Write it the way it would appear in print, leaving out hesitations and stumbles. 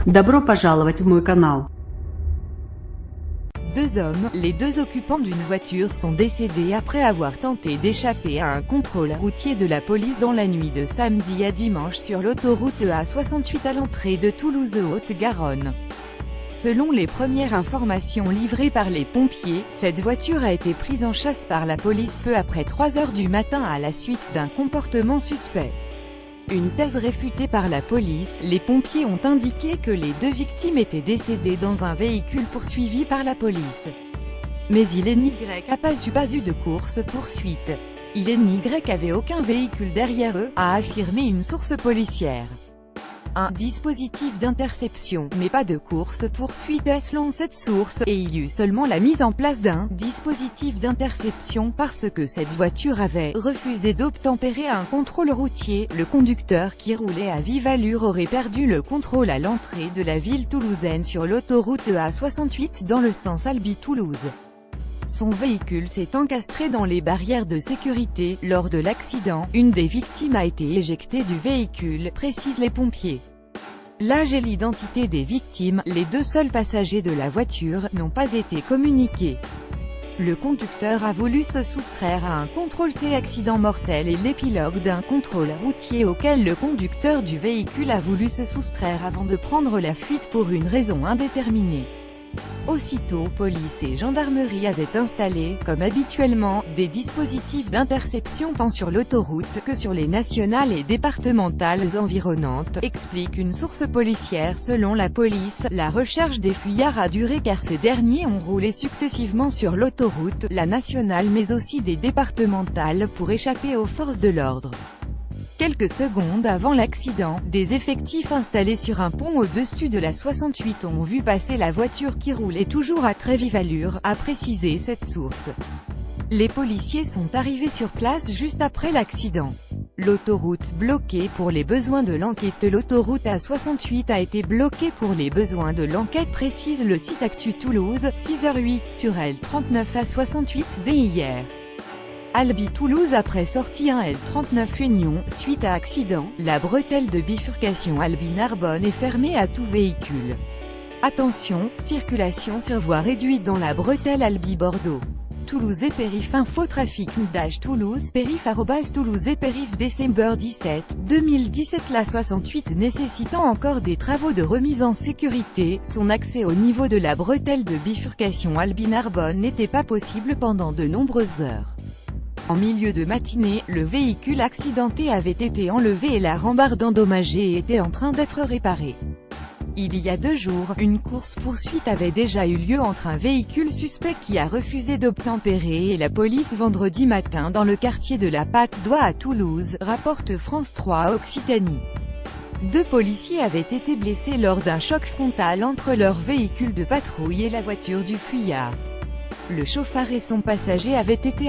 Добро пожаловать в мой канал. Deux hommes, les deux occupants d'une voiture sont décédés après avoir tenté d'échapper à un contrôle routier de la police dans la nuit de samedi à dimanche sur l'autoroute A68 à l'entrée de Toulouse-Haute-Garonne. Selon les premières informations livrées par les pompiers, cette voiture a été prise en chasse par la police peu après 3 heures du matin à la suite d'un comportement suspect. Une thèse réfutée par la police, les pompiers ont indiqué que les deux victimes étaient décédées dans un véhicule poursuivi par la police. Mais ILNY n'a pas eu de course-poursuite. ILNY avait aucun véhicule derrière eux, a affirmé une source policière. Un dispositif d'interception, mais pas de course-poursuite selon cette source, et il y eut seulement la mise en place d'un dispositif d'interception parce que cette voiture avait refusé d'obtempérer à un contrôle routier. Le conducteur qui roulait à vive allure aurait perdu le contrôle à l'entrée de la ville toulousaine sur l'autoroute A68 dans le sens Albi-Toulouse. Son véhicule s'est encastré dans les barrières de sécurité. Lors de l'accident, une des victimes a été éjectée du véhicule, précisent les pompiers. L'âge et l'identité des victimes, les deux seuls passagers de la voiture, n'ont pas été communiqués. Le conducteur a voulu se soustraire à un contrôle accident mortel et l'épilogue d'un contrôle routier auquel le conducteur du véhicule a voulu se soustraire avant de prendre la fuite pour une raison indéterminée. Aussitôt, police et gendarmerie avaient installé, comme habituellement, des dispositifs d'interception tant sur l'autoroute que sur les nationales et départementales environnantes, explique une source policière. Selon la police, la recherche des fuyards a duré car ces derniers ont roulé successivement sur l'autoroute, la nationale mais aussi des départementales pour échapper aux forces de l'ordre. Quelques secondes avant l'accident, des effectifs installés sur un pont au-dessus de la 68 ont vu passer la voiture qui roulait toujours à très vive allure, a précisé cette source. Les policiers sont arrivés sur place juste après l'accident. L'autoroute bloquée pour les besoins de l'enquête. L'autoroute A68 a été bloquée pour les besoins de l'enquête, précise le site Actu Toulouse, 6h08 sur L39 A68 dès hier. Albi-Toulouse après sortie 1 L39 Union, suite à accident, la bretelle de bifurcation Albi-Narbonne est fermée à tout véhicule. Attention, circulation sur voie réduite dans la bretelle Albi-Bordeaux. Toulouse et Périph info trafic Toulouse Périph @Toulouse et Périph décembre 17, 2017. La 68 nécessitant encore des travaux de remise en sécurité, son accès au niveau de la bretelle de bifurcation Albi-Narbonne n'était pas possible pendant de nombreuses heures. En milieu de matinée, le véhicule accidenté avait été enlevé et la rambarde endommagée était en train d'être réparée. Il y a 2 jours, une course-poursuite avait déjà eu lieu entre un véhicule suspect qui a refusé d'obtempérer et la police vendredi matin dans le quartier de la Patte d'Oie à Toulouse, rapporte France 3 Occitanie. 2 policiers avaient été blessés lors d'un choc frontal entre leur véhicule de patrouille et la voiture du fuyard. Le chauffard et son passager avaient été